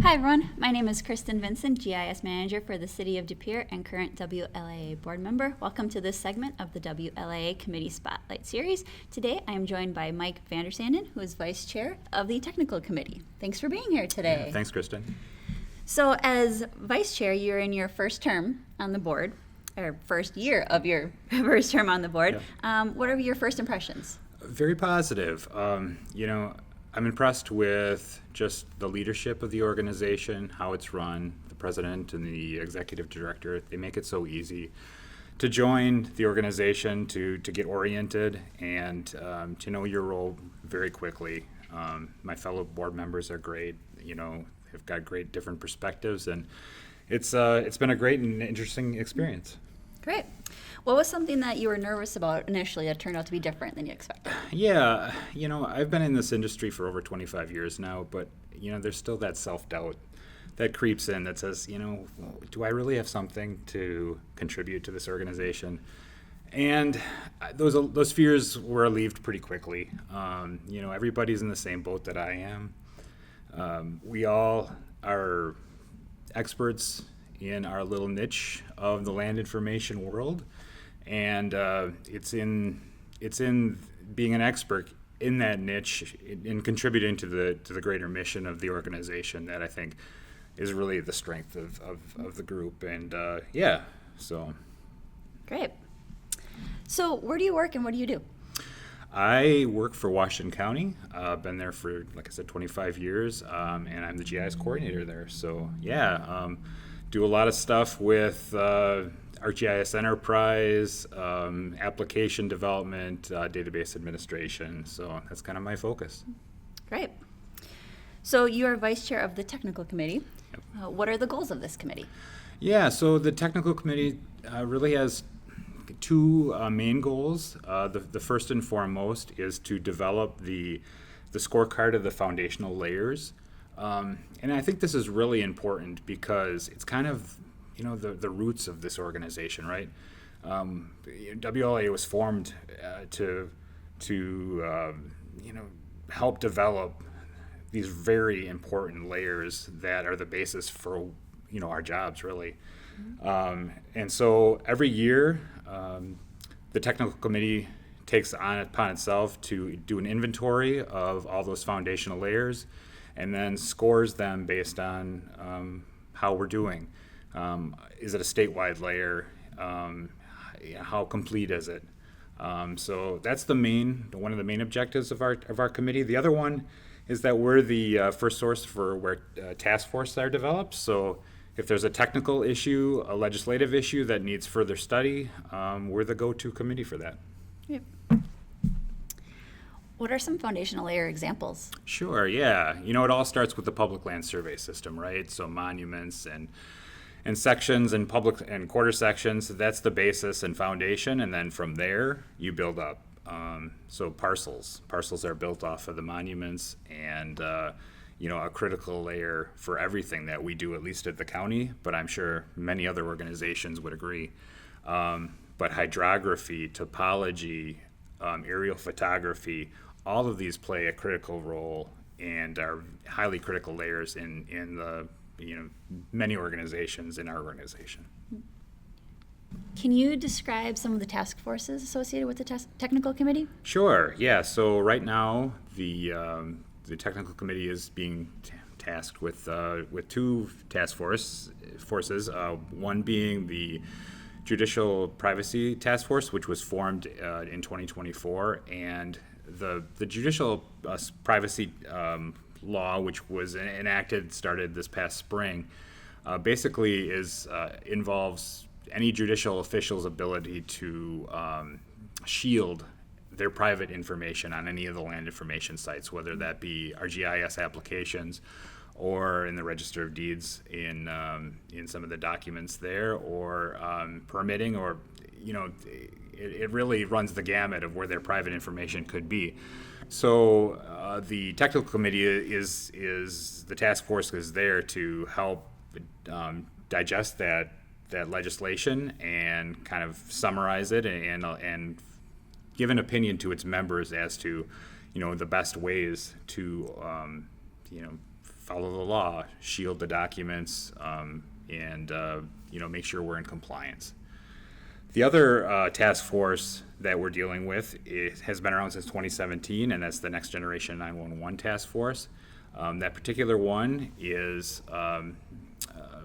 Hi everyone, my name is Kristen Vincent, GIS Manager for the City of De Pere and current WLIA Board Member. Welcome to this segment of the WLIA Committee Spotlight Series. Today I am joined by Mike Vander Sanden, who is Vice Chair of the Technical Committee. Thanks for being here today. Yeah, thanks, Kristen. So as Vice Chair, you're in your first term on the board, or first year of your first term on the board. Yeah. What are your first impressions? Very positive. I'm impressed with just the leadership of the organization, how it's run, the president and the executive director. They make it so easy to join the organization, to get oriented, and to know your role very quickly. My fellow board members are great. They've got great different perspectives, and it's been a great and interesting experience. Great. What was something that you were nervous about initially that turned out to be different than you expected? Yeah, I've been in this industry for over 25 years now, but, there's still that self-doubt that creeps in that says, do I really have something to contribute to this organization? And those fears were relieved pretty quickly. Everybody's in the same boat that I am. We all are experts in our little niche of the land information world, and it's in being an expert in that niche, in contributing to the greater mission of the organization that I think is really the strength of the group. And so. Great. So where do you work and what do you do? I work for Washington County. I've been there for, like I said, 25 years, and I'm the GIS coordinator there. So do a lot of stuff with ArcGIS Enterprise, application development, database administration. So that's kind of my focus. Great. So you are Vice Chair of the Technical Committee. Yep. What are the goals of this committee? Yeah, so the Technical Committee really has two main goals. The first and foremost is to develop the scorecard of the foundational layers. And I think this is really important because it's kind of, the roots of this organization, right? WLIA was formed to help develop these very important layers that are the basis for, our jobs, really. And so every year, the Technical Committee takes upon itself to do an inventory of all those foundational layers and then scores them based on how we're doing. Is it a statewide layer? How complete is it? So that's one of the main objectives of our committee. The other one is that we're the first source for where task forces are developed. So if there's a technical issue, a legislative issue that needs further study, we're the go-to committee for that. Yep. What are some foundational layer examples? Sure, yeah. It all starts with the public land survey system, right? So monuments and sections and public and quarter sections, that's the basis and foundation, and then from there you build up. So parcels are built off of the monuments, and a critical layer for everything that we do, at least at the county, but I'm sure many other organizations would agree. But hydrography, topology, aerial photography, all of these play a critical role and are highly critical layers in the many organizations in our organization. Can you describe some of the task forces associated with the Technical Committee? Sure, yeah. So right now the Technical Committee is being tasked with two task forces, one being the Judicial Privacy Task Force, which was formed in 2024, and the Judicial Privacy Law, which was started this past spring, basically involves any judicial official's ability to shield their private information on any of the land information sites, whether that be our GIS applications or in the Register of Deeds in some of the documents there, or permitting, or it really runs the gamut of where their private information could be. So the Technical Committee is the task force is there to help digest that legislation and kind of summarize it and give an opinion to its members as to the best ways to follow the law, shield the documents, and make sure we're in compliance. The other task force that we're dealing with has been around since 2017, and that's the Next Generation 911 Task Force. That particular one is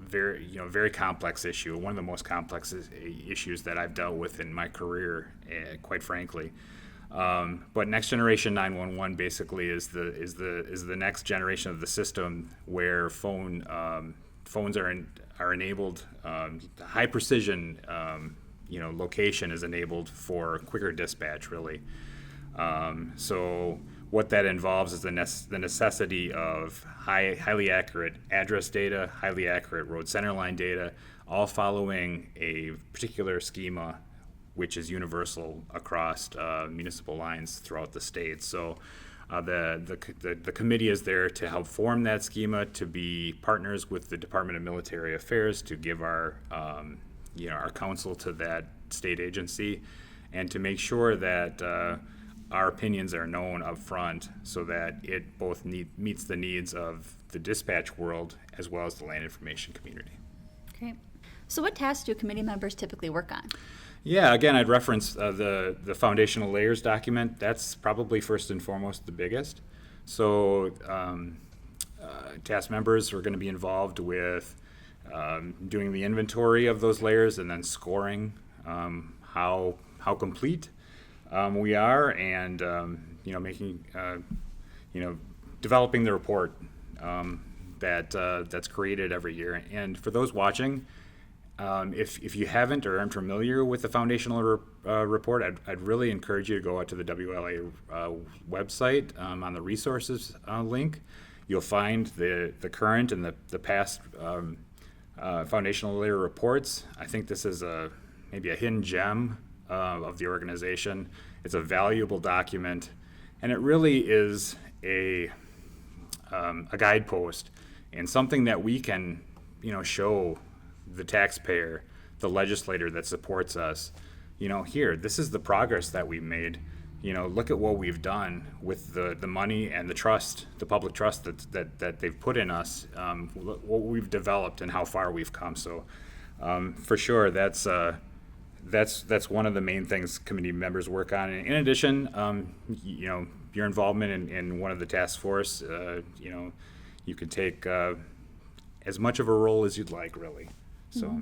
very complex issue, one of the most complex issues that I've dealt with in my career, quite frankly. But Next Generation 911 basically is the next generation of the system where phones are enabled, high precision location is enabled for quicker dispatch, really. So what that involves is the necessity of highly accurate address data, highly accurate road centerline data, all following a particular schema which is universal across municipal lines throughout the state. So the committee is there to help form that schema, to be partners with the Department of Military Affairs, to give our counsel to that state agency, and to make sure that our opinions are known up front so that it both meets the needs of the dispatch world as well as the land information community. Great. So what tasks do committee members typically work on? Yeah, again, I'd reference the foundational layers document. That's probably first and foremost the biggest. So task members are going to be involved with doing the inventory of those layers and then scoring how complete we are, and making developing the report that's created every year. And for those watching, if you haven't or aren't familiar with the foundational report, I'd really encourage you to go out to the WLIA website on the resources link. You'll find the current and the past foundational layer reports. I think this is maybe a hidden gem of the organization. It's a valuable document, and it really is a guidepost and something that we can show the taxpayer, the legislator that supports us, here, this is the progress that we've made. Look at what we've done with the money and the trust, the public trust that they've put in us, what we've developed and how far we've come. So for sure, that's one of the main things committee members work on. And in addition, your involvement in one of the task force, you can take as much of a role as you'd like, really. So. Mm-hmm.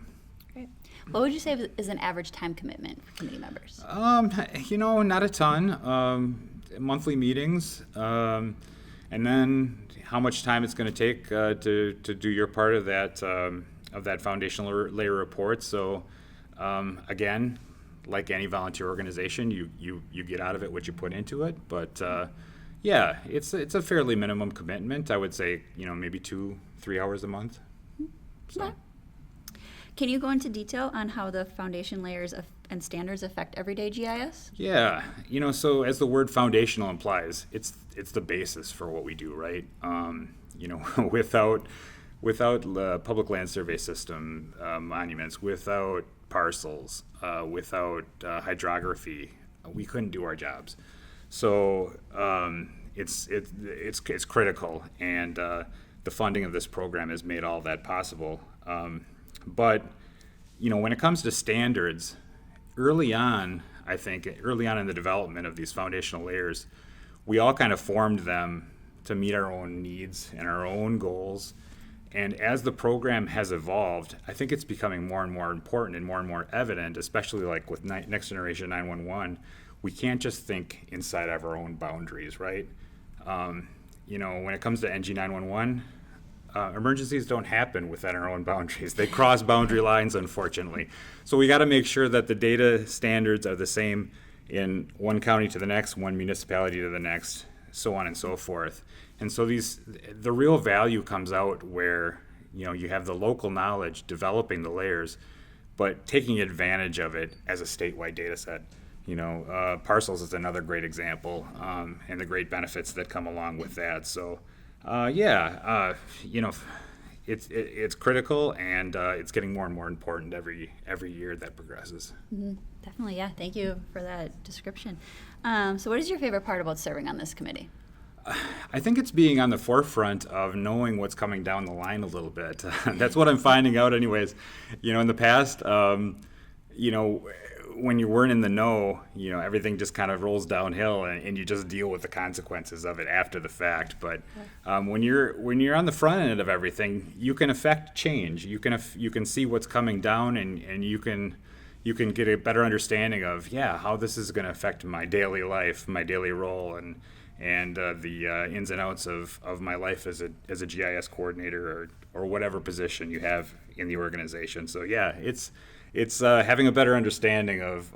Great. What would you say is an average time commitment for committee members? Not a ton. Monthly meetings, and then how much time it's going to take to do your part of that foundational layer report. So, again, like any volunteer organization, you get out of it what you put into it. But it's a fairly minimum commitment. I would say maybe 2-3 hours a month. So. Yeah. Can you go into detail on how the foundation layers and standards affect everyday GIS? Yeah, so as the word foundational implies, it's the basis for what we do, right? Without the public land survey system monuments, without parcels, without hydrography, we couldn't do our jobs. So it's critical, and the funding of this program has made all that possible. But when it comes to standards, early on in the development of these foundational layers, we all kind of formed them to meet our own needs and our own goals. And as the program has evolved, I think it's becoming more and more important and more evident, especially like with Next Generation 911. We can't just think inside of our own boundaries, right? When it comes to NG 911, emergencies don't happen within our own boundaries. They cross boundary lines, unfortunately. So we got to make sure that the data standards are the same in one county to the next, one municipality to the next, so on and so forth. And so the real value comes out where you have the local knowledge developing the layers, but taking advantage of it as a statewide data set. Parcels is another great example, and the great benefits that come along with that. So. It's critical, and it's getting more and more important every year that progresses. Mm-hmm. Definitely, yeah. Thank you for that description. So what is your favorite part about serving on this committee? I think it's being on the forefront of knowing what's coming down the line a little bit. That's what I'm finding out anyways. In the past, when you weren't in the know, everything just kind of rolls downhill and you just deal with the consequences of it after the fact. But when you're on the front end of everything, you can affect change. You can see what's coming down and you can get a better understanding of how this is going to affect my daily life, my daily role, and the ins and outs of my life as a GIS coordinator or whatever position you have in the organization. So it's having a better understanding of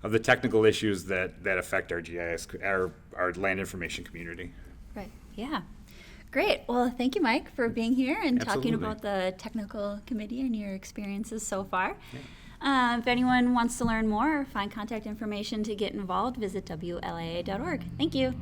the technical issues that affect our GIS, our land information community. Right. Yeah. Great. Well, thank you, Mike, for being here and talking Absolutely. about the technical committee and your experiences so far. If anyone wants to learn more or find contact information to get involved, visit WLIA.org. Thank you.